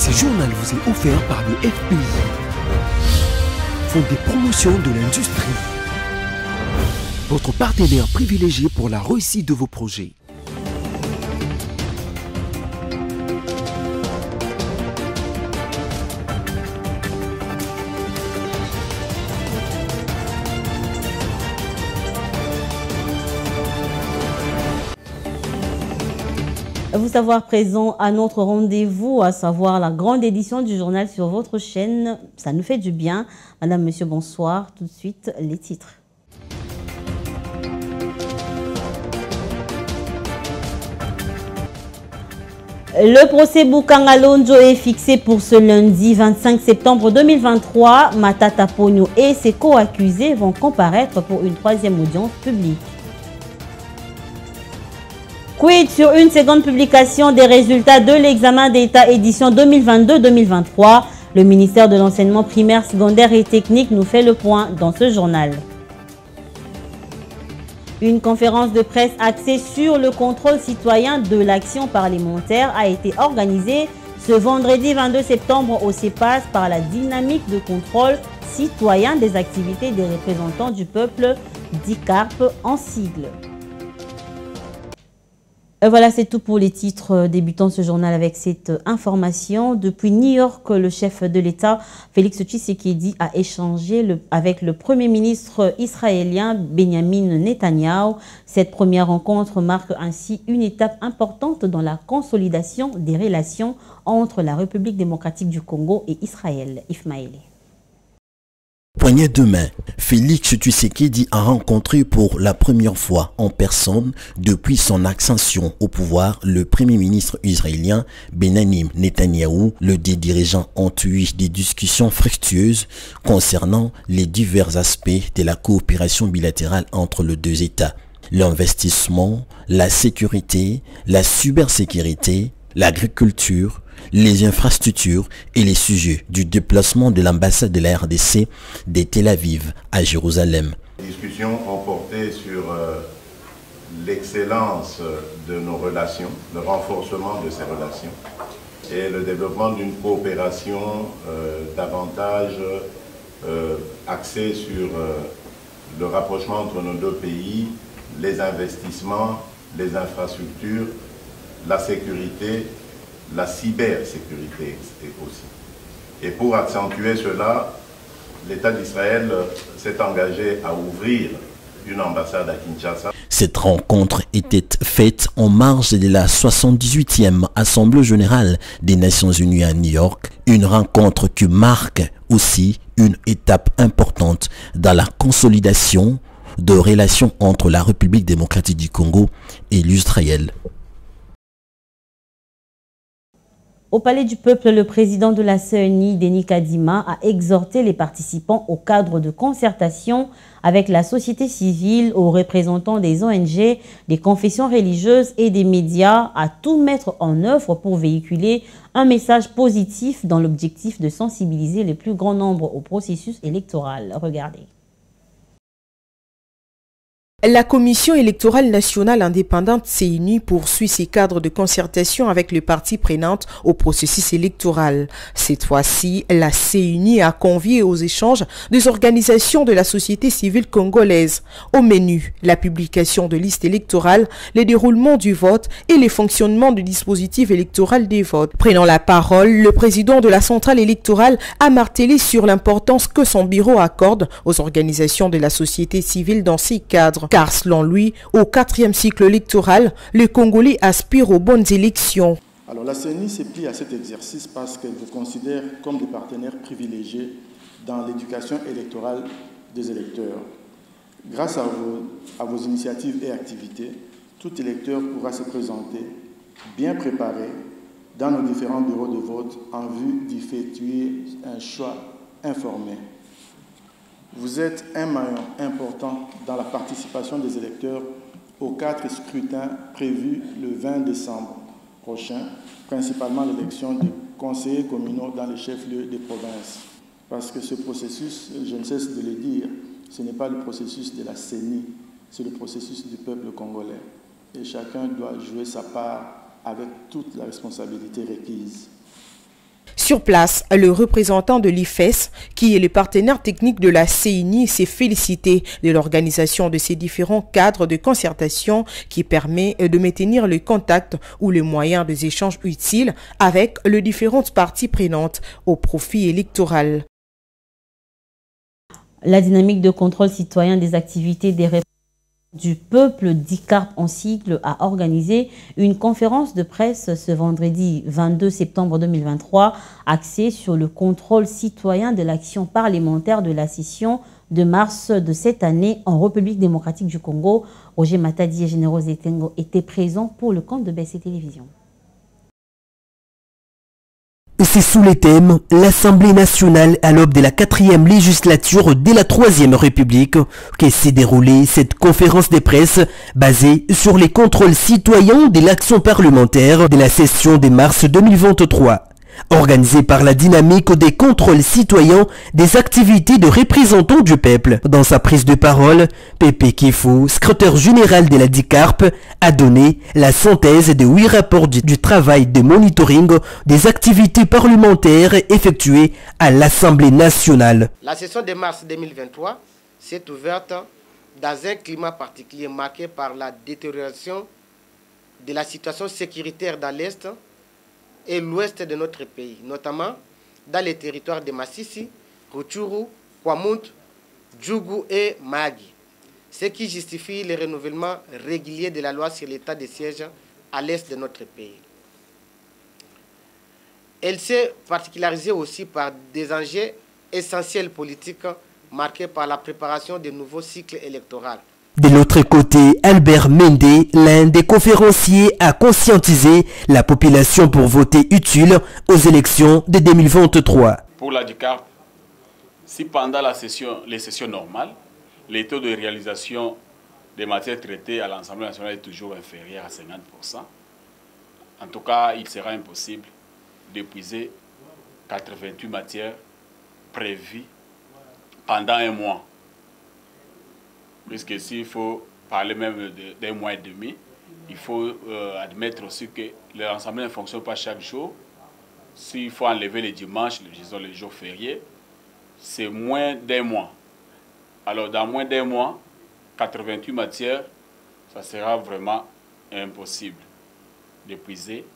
Ce journal vous est offert par le FPI, Fonds des promotions de l'industrie, votre partenaire privilégié pour la réussite de vos projets. Vous savoir présent à notre rendez-vous, à savoir la grande édition du journal sur votre chaîne. Ça nous fait du bien. Madame, monsieur, bonsoir. Tout de suite, les titres. Le procès Bukanga Lonjo est fixé pour ce lundi 25 septembre 2023. Matata Pogno et ses co-accusés vont comparaître pour une troisième audience publique. Quid sur une seconde publication des résultats de l'examen d'État édition 2022-2023. Le ministère de l'enseignement primaire, secondaire et technique nous fait le point dans ce journal. Une conférence de presse axée sur le contrôle citoyen de l'action parlementaire a été organisée ce vendredi 22 septembre au CEPAS par la dynamique de contrôle citoyen des activités des représentants du peuple, DICARP en sigle. Voilà, c'est tout pour les titres débutant ce journal avec cette information. Depuis New York, le chef de l'État, Félix Tshisekedi, a échangé avec le Premier ministre israélien Benjamin Netanyahu. Cette première rencontre marque ainsi une étape importante dans la consolidation des relations entre la République démocratique du Congo et Israël. Ismaël. Poignée de main, Félix Tshisekedi a rencontré pour la première fois en personne depuis son ascension au pouvoir le premier ministre israélien Benjamin Netanyahu. Les deux dirigeants ont eu des discussions fructueuses concernant les divers aspects de la coopération bilatérale entre les deux États. L'investissement, la sécurité, la cybersécurité, l'agriculture, les infrastructures et les sujets du déplacement de l'ambassade de la RDC de Tel Aviv à Jérusalem. Les discussions ont porté sur l'excellence de nos relations, le renforcement de ces relations et le développement d'une coopération davantage axée sur le rapprochement entre nos deux pays, les investissements, les infrastructures, la sécurité, la cybersécurité aussi. Et pour accentuer cela, l'État d'Israël s'est engagé à ouvrir une ambassade à Kinshasa. Cette rencontre était faite en marge de la 78e Assemblée générale des Nations Unies à New York, une rencontre qui marque aussi une étape importante dans la consolidation de relations entre la République démocratique du Congo et l'Israël. Au Palais du Peuple, le président de la CENI, Denis Kadima, a exhorté les participants au cadre de concertation avec la société civile, aux représentants des ONG, des confessions religieuses et des médias à tout mettre en œuvre pour véhiculer un message positif dans l'objectif de sensibiliser le plus grand nombre au processus électoral. Regardez. La Commission électorale nationale indépendante CENI poursuit ses cadres de concertation avec les parties prenantes au processus électoral. Cette fois-ci, la CENI a convié aux échanges des organisations de la société civile congolaise. Au menu, la publication de listes électorales, le déroulement du vote et les fonctionnements du dispositif électoral des votes. Prenant la parole, le président de la centrale électorale a martelé sur l'importance que son bureau accorde aux organisations de la société civile dans ces cadres. Car selon lui, au 4e cycle électoral, les Congolais aspirent aux bonnes élections. Alors la CENI s'est pliée à cet exercice parce qu'elle vous considère comme des partenaires privilégiés dans l'éducation électorale des électeurs. Grâce à vos initiatives et activités, tout électeur pourra se présenter bien préparé dans nos différents bureaux de vote en vue d'effectuer un choix informé. Vous êtes un maillon important dans la participation des électeurs aux 4 scrutins prévus le 20 décembre prochain, principalement l'élection des conseillers communaux dans les chefs-lieux des provinces. Parce que ce processus, je ne cesse de le dire, ce n'est pas le processus de la CENI, c'est le processus du peuple congolais. Et chacun doit jouer sa part avec toute la responsabilité requise. Sur place, le représentant de l'IFES, qui est le partenaire technique de la CENI, s'est félicité de l'organisation de ces différents cadres de concertation qui permet de maintenir le contact ou le moyen des échanges utiles avec les différentes parties prenantes au profit électoral. La dynamique de contrôle citoyen des activités des du peuple DICARP en sigle a organisé une conférence de presse ce vendredi 22 septembre 2023 axée sur le contrôle citoyen de l'action parlementaire de la session de mars de cette année en République démocratique du Congo. Roger Matadi et Générose Etengo étaient présents pour le compte de BC Télévision. C'est sous les thèmes « L'Assemblée nationale à l'aube de la 4e législature de la 3e République » que s'est déroulée cette conférence de presse basée sur les contrôles citoyens de l'action parlementaire de la session de mars 2023. Organisée par la dynamique des contrôles citoyens des activités de représentants du peuple. Dans sa prise de parole, Pépé Kifo, secrétaire général de la DICARP, a donné la synthèse de 8 rapports du travail de monitoring des activités parlementaires effectuées à l'Assemblée nationale. La session de mars 2023 s'est ouverte dans un climat particulier marqué par la détérioration de la situation sécuritaire dans l'Est et l'ouest de notre pays, notamment dans les territoires de Massissi, Rutshuru, Kwamount, Djougou et Mahagi, ce qui justifie le renouvellement régulier de la loi sur l'état de siège à l'est de notre pays. Elle s'est particularisée aussi par des enjeux essentiels politiques marqués par la préparation de nouveaux cycles électoraux. De l'autre côté, Albert Mende, l'un des conférenciers, a conscientisé la population pour voter utile aux élections de 2023. Pour la DICARP, si pendant les sessions normales, le taux de réalisation des matières traitées à l'Assemblée nationale est toujours inférieur à 50%, en tout cas, il sera impossible d'épuiser 88 matières prévues pendant un mois. Puisque s'il faut parler même d'un mois et demi, il faut admettre aussi que l'Assemblée ne fonctionne pas chaque jour. S'il faut enlever les dimanches, disons les jours fériés, c'est moins d'un mois. Alors dans moins d'un mois, 88 matières, ça sera vraiment impossible d'épuiser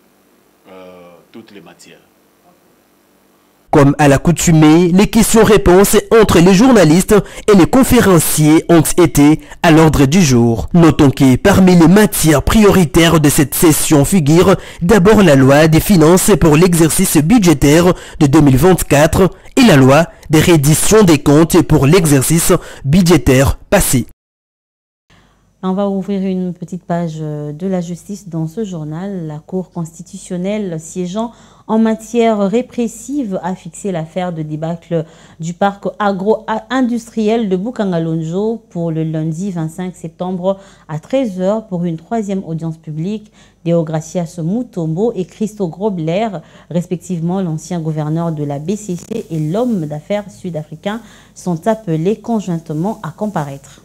toutes les matières. Comme à l'accoutumée, les questions-réponses entre les journalistes et les conférenciers ont été à l'ordre du jour. Notons que parmi les matières prioritaires de cette session figure d'abord la loi des finances pour l'exercice budgétaire de 2024 et la loi des redditions des comptes pour l'exercice budgétaire passé. On va ouvrir une petite page de la justice dans ce journal. La Cour constitutionnelle siégeant en matière répressive a fixé l'affaire de débâcle du parc agro-industriel de Bukangalonjo pour le lundi 25 septembre à 13 h pour une 3e audience publique. Deogracias Mutombo et Christo Grobler, respectivement l'ancien gouverneur de la BCC et l'homme d'affaires sud-africain, sont appelés conjointement à comparaître.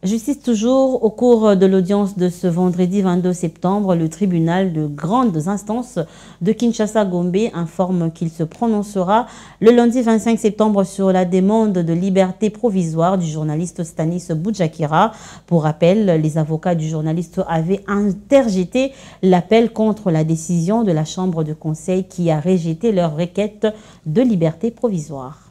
Justice toujours, au cours de l'audience de ce vendredi 22 septembre, le tribunal de grandes instances de Kinshasa-Gombe informe qu'il se prononcera le lundi 25 septembre sur la demande de liberté provisoire du journaliste Stanis Boudjakira. Pour rappel, les avocats du journaliste avaient interjeté l'appel contre la décision de la Chambre de conseil qui a rejeté leur requête de liberté provisoire.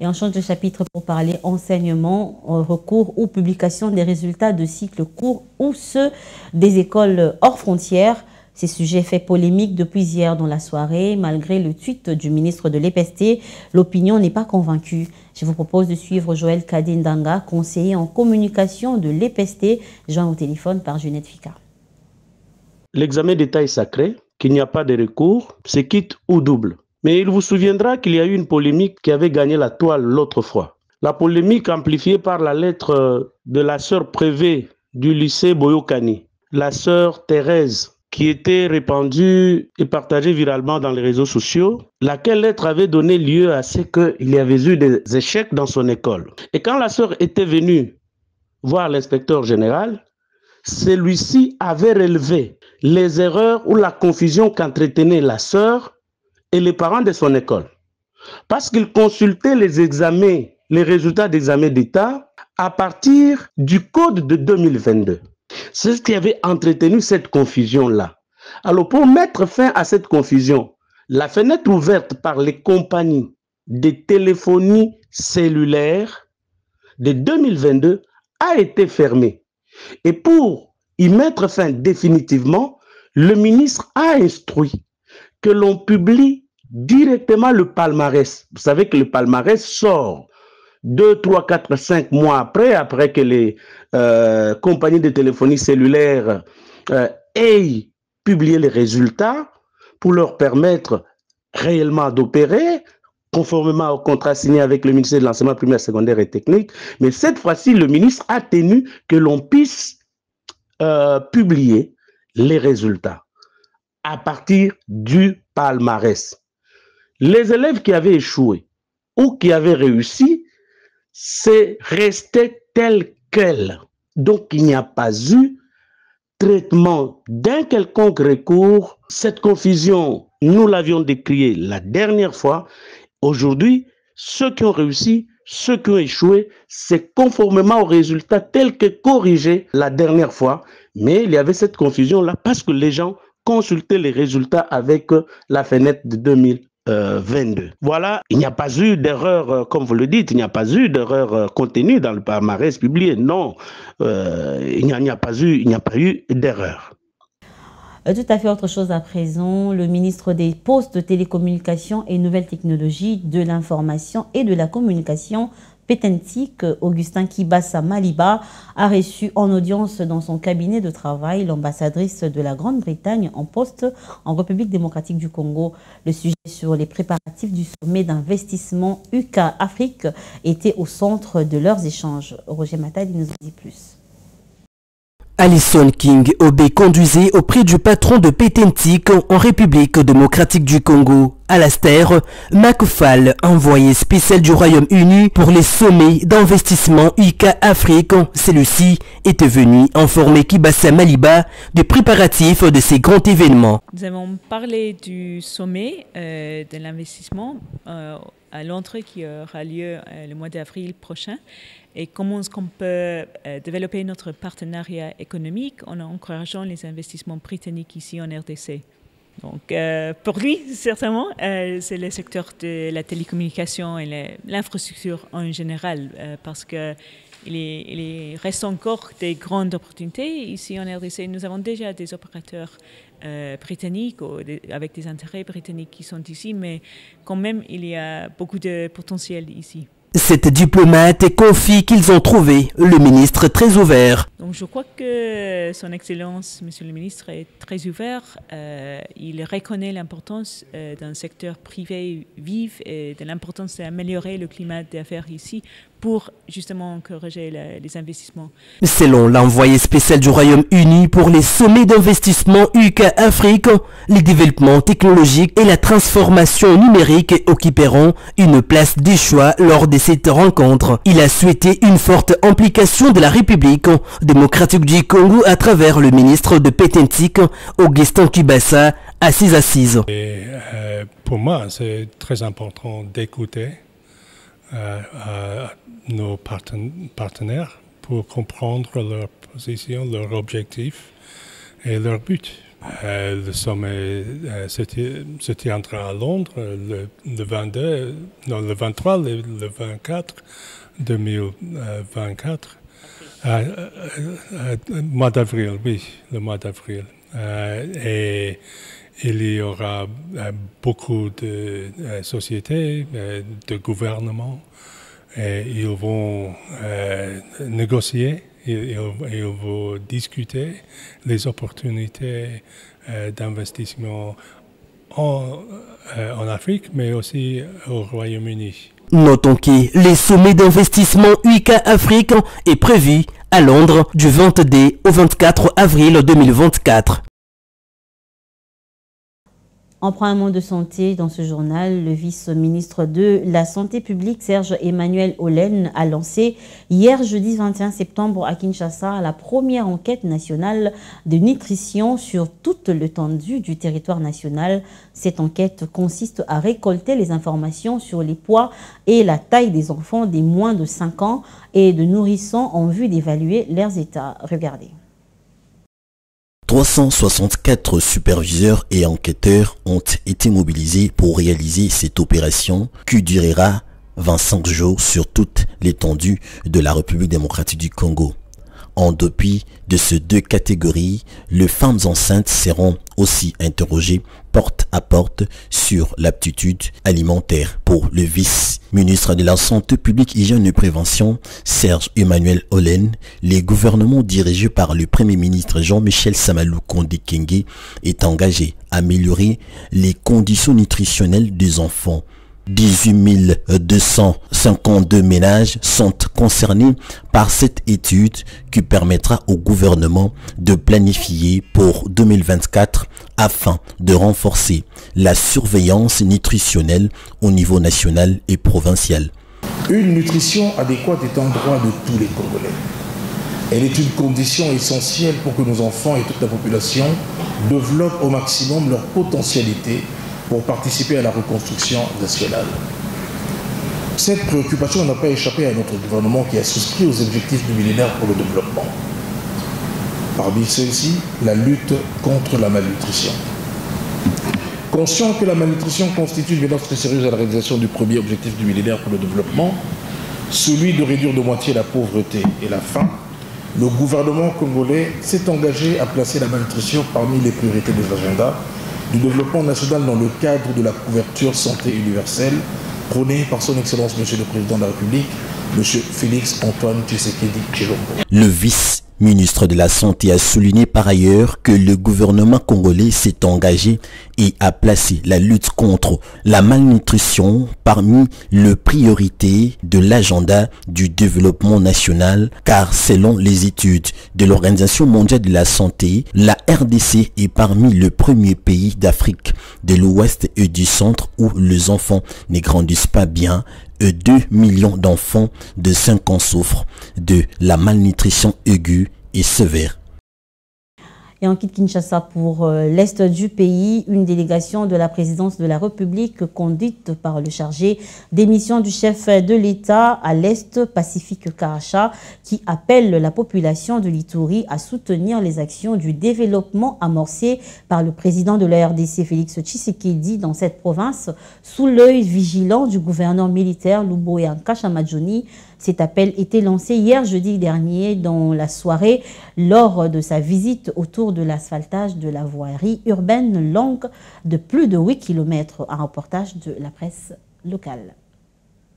Et on change de chapitre pour parler enseignement, recours ou publication des résultats de cycles courts ou ceux des écoles hors frontières. Ces sujets fait polémique depuis hier dans la soirée. Malgré le tweet du ministre de l'EPST, l'opinion n'est pas convaincue. Je vous propose de suivre Joël Kadindanga, conseiller en communication de l'EPST, joint au téléphone par Junette Fika. L'examen d'État est sacré, qu'il n'y a pas de recours, c'est quitte ou double. Mais il vous souviendra qu'il y a eu une polémique qui avait gagné la toile l'autre fois. La polémique amplifiée par la lettre de la sœur Prévé du lycée Boyokani, la sœur Thérèse, qui était répandue et partagée viralement dans les réseaux sociaux, laquelle lettre avait donné lieu à ce qu'il y avait eu des échecs dans son école. Et quand la sœur était venue voir l'inspecteur général, celui-ci avait relevé les erreurs ou la confusion qu'entretenaient la sœur et les parents de son école. Parce qu'il consultait les examens, les résultats d'examens d'État à partir du code de 2022. C'est ce qui avait entretenu cette confusion-là. Alors, pour mettre fin à cette confusion, la fenêtre ouverte par les compagnies de téléphonie cellulaire de 2022 a été fermée. Et pour y mettre fin définitivement, le ministre a instruit que l'on publie directement le palmarès. Vous savez que le palmarès sort 2, 3, 4, 5 mois après que les compagnies de téléphonie cellulaire aient publié les résultats pour leur permettre réellement d'opérer conformément au contrat signé avec le ministère de l'Enseignement primaire, secondaire et technique. Mais cette fois-ci, le ministre a tenu que l'on puisse publier les résultats à partir du palmarès. Les élèves qui avaient échoué ou qui avaient réussi, c'est resté tel quel. Donc, il n'y a pas eu traitement d'un quelconque recours. Cette confusion, nous l'avions décriée la dernière fois. Aujourd'hui, ceux qui ont réussi, ceux qui ont échoué, c'est conformément aux résultats tels que corrigés la dernière fois. Mais il y avait cette confusion-là parce que les gens consultaient les résultats avec la fenêtre de 2022. Voilà, il n'y a pas eu d'erreur, comme vous le dites, il n'y a pas eu d'erreur contenue dans le palmarès publié. Non, il n'y a pas eu d'erreur. Tout à fait autre chose à présent. Le ministre des Postes, de Télécommunications et Nouvelles Technologies, de l'Information et de la Communication, Pétentique, Augustin Kibasa Maliba, a reçu en audience dans son cabinet de travail l'ambassadrice de la Grande-Bretagne en poste en République démocratique du Congo. Le sujet sur les préparatifs du sommet d'investissement UK Afrique était au centre de leurs échanges. Roger Matadi nous en dit plus. Alison King Obé conduisait auprès du patron de Pétentique en République démocratique du Congo. Alastair McFall, envoyé spécial du Royaume-Uni pour les sommets d'investissement UK Afrique, celui-ci était venu informer Kibasa Maliba des préparatifs de ces grands événements. Nous avons parlé du sommet de l'investissement à Londres qui aura lieu le mois d'avril prochain. Et comment est-ce qu'on peut développer notre partenariat économique en encourageant les investissements britanniques ici en RDC. Donc, pour lui, certainement, c'est le secteur de la télécommunication et l'infrastructure en général, parce qu'il reste encore des grandes opportunités. Ici en RDC, nous avons déjà des opérateurs britanniques avec des intérêts britanniques qui sont ici, mais quand même, il y a beaucoup de potentiel ici. Cette diplomate confie qu'ils ont trouvé le ministre très ouvert. Donc je crois que son Excellence, Monsieur le ministre, est très ouvert. Il reconnaît l'importance d'un secteur privé vif et de l'importance d'améliorer le climat d'affaires ici pour justement encourager les investissements. Selon l'envoyé spécial du Royaume-Uni pour les sommets d'investissement UK Afrique, les développements technologiques et la transformation numérique occuperont une place de choix lors de cette rencontre. Il a souhaité une forte implication de la République démocratique du Congo à travers le ministre de Pétentique, Augustin Kibasa, à ses assises. Pour moi, c'est très important d'écouter nos partenaires pour comprendre leur position, leur objectif et leur but. Le sommet se tiendra à Londres le 23, le 24 2024. Mois d'avril, oui, le mois d'avril. Et il y aura beaucoup de sociétés, de gouvernements, et ils vont négocier, ils vont discuter les opportunités d'investissement en Afrique, mais aussi au Royaume-Uni. Notons que les sommets d'investissement UK Afrique est prévu à Londres du 22 au 24 avril 2024. En parlant de santé, dans ce journal, le vice-ministre de la Santé publique, Serge Emmanuel Olen, a lancé hier jeudi 21 septembre à Kinshasa la première enquête nationale de nutrition sur toute l'étendue du territoire national. Cette enquête consiste à récolter les informations sur les poids et la taille des enfants des moins de 5 ans et de nourrissons en vue d'évaluer leurs états. Regardez. 364 superviseurs et enquêteurs ont été mobilisés pour réaliser cette opération qui durera 25 jours sur toute l'étendue de la République démocratique du Congo. En dépit de ces deux catégories, les femmes enceintes seront aussi interrogées porte à porte sur l'aptitude alimentaire. Pour le vice-ministre de la Santé publique, Hygiène et Prévention, Serge Emmanuel Olen, les gouvernements dirigés par le Premier ministre Jean-Michel Samalou Kondé Kenge est engagé à améliorer les conditions nutritionnelles des enfants. 18 252 ménages sont concernés par cette étude qui permettra au gouvernement de planifier pour 2024 afin de renforcer la surveillance nutritionnelle au niveau national et provincial. Une nutrition adéquate est un droit de tous les Congolais. Elle est une condition essentielle pour que nos enfants et toute la population développent au maximum leur potentialité pour participer à la reconstruction nationale. Cette préoccupation n'a pas échappé à notre gouvernement qui a souscrit aux objectifs du millénaire pour le développement. Parmi ceux-ci, la lutte contre la malnutrition. Conscient que la malnutrition constitue une menace très sérieuse à la réalisation du premier objectif du millénaire pour le développement, celui de réduire de moitié la pauvreté et la faim, le gouvernement congolais s'est engagé à placer la malnutrition parmi les priorités des agendas du développement national dans le cadre de la couverture santé universelle prônée par son Excellence Monsieur le Président de la République, Monsieur Félix Antoine Tshisekedi Tshilombo. Le vice-ministre de la Santé a souligné par ailleurs que le gouvernement congolais s'est engagé et a placé la lutte contre la malnutrition parmi les priorités de l'agenda du développement national, car selon les études de l'Organisation mondiale de la santé, la RDC est parmi les premiers pays d'Afrique de l'Ouest et du Centre où les enfants ne grandissent pas bien. 2 millions d'enfants de 5 ans souffrent de la malnutrition aiguë et sévère. Et on quitte Kinshasa pour l'Est du pays. Une délégation de la présidence de la République conduite par le chargé des missions du chef de l'État à l'Est, Pacifique Karacha, qui appelle la population de l'Ituri à soutenir les actions du développement amorcées par le président de la RDC, Félix Tshisekedi, dans cette province, sous l'œil vigilant du gouverneur militaire Luboya Nkashamadjoni. Cet appel était lancé hier jeudi dernier dans la soirée lors de sa visite autour de l'asphaltage de la voirie urbaine longue de plus de 8 km. Un reportage de la presse locale.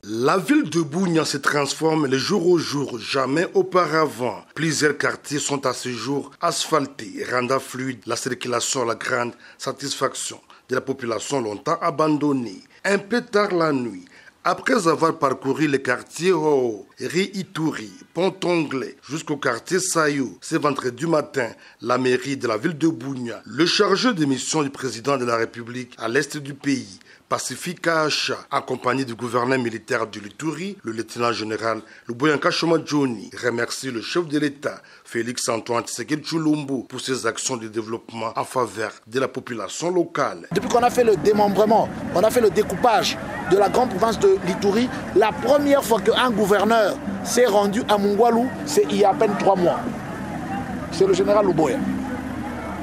La ville de Bunia se transforme le jour au jour, jamais auparavant. Plusieurs quartiers sont à ce jour asphaltés, rendant fluide la circulation à la grande satisfaction de la population longtemps abandonnée. Un peu tard la nuit, après avoir parcouru les quartiers Ho, Ri-Ituri, Pont-Anglais, jusqu'au quartier Sayou, ce vendredi matin, la mairie de la ville de Bunia, le chargé de mission du président de la République à l'est du pays, Pacifique Karacha, accompagné du gouverneur militaire de l'Ituri, le lieutenant-général Luboya Nkashamadjoni, remercie le chef de l'État, Félix Antoine Tshisekedi Tshilombo, pour ses actions de développement en faveur de la population locale. Depuis qu'on a fait le démembrement, on a fait le découpage de la grande province de l'Ituri, la première fois qu'un gouverneur s'est rendu à Mungwalu, c'est il y a à peine 3 mois. C'est le général Luboya.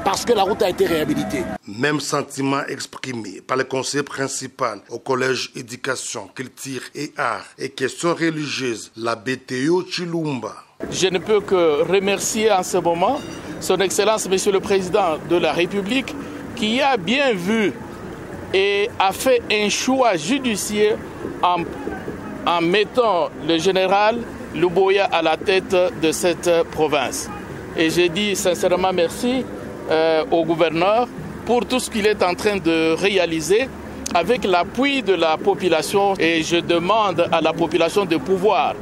Parce que la route a été réhabilitée. Même sentiment exprimé par le conseiller principal au collège éducation, culture et art et questions religieuses, l'abbé Théo Chilumba. Je ne peux que remercier en ce moment son Excellence Monsieur le Président de la République qui a bien vu et a fait un choix judicieux en mettant le général Luboya à la tête de cette province. Et je dis sincèrement merci au gouverneur pour tout ce qu'il est en train de réaliser avec l'appui de la population. Et je demande à la population de pouvoir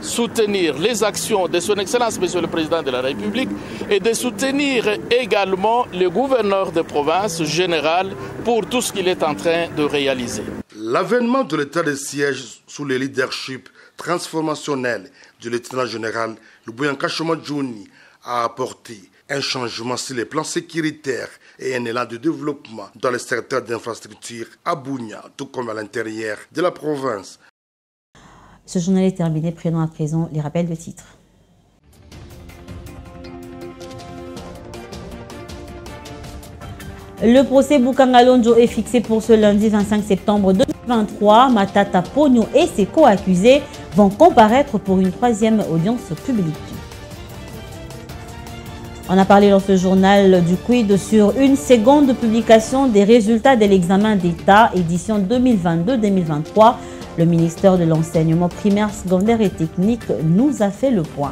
soutenir les actions de son Excellence, Monsieur le Président de la République, et de soutenir également le gouverneur de province général pour tout ce qu'il est en train de réaliser. L'avènement de l'état de siège sous le leadership transformationnel du lieutenant général Luboyanka Shomadjouni a apporté un changement sur les plans sécuritaires et un élan de développement dans le secteur d'infrastructure à Bunia, tout comme à l'intérieur de la province. Ce journal est terminé. Prenons à présent les rappels de titres. Le procès Boukangalonjo est fixé pour ce lundi 25 septembre 2023. Matata Pogno et ses co-accusés vont comparaître pour une troisième audience publique. On a parlé dans ce journal du quid sur une seconde publication des résultats de l'examen d'État édition 2022-2023. Le ministère de l'Enseignement primaire, secondaire et technique nous a fait le point.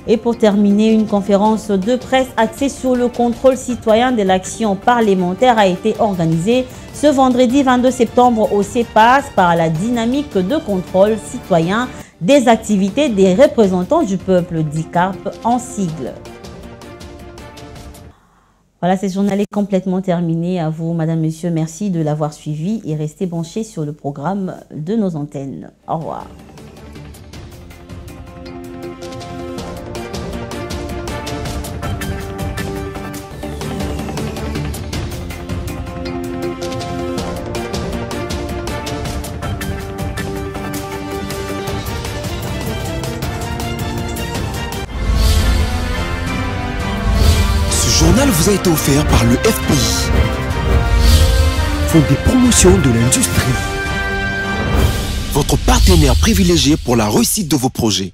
Et pour terminer, une conférence de presse axée sur le contrôle citoyen de l'action parlementaire a été organisée ce vendredi 22 septembre au CEPAS par la dynamique de contrôle citoyen des activités des représentants du peuple d'ICARP en sigle. Voilà, ce journal est complètement terminé. À vous, madame, monsieur, merci de l'avoir suivi et restez branchés sur le programme de nos antennes. Au revoir. Ce journal vous a été offert par le FPI, Fonds de promotion de l'industrie, votre partenaire privilégié pour la réussite de vos projets.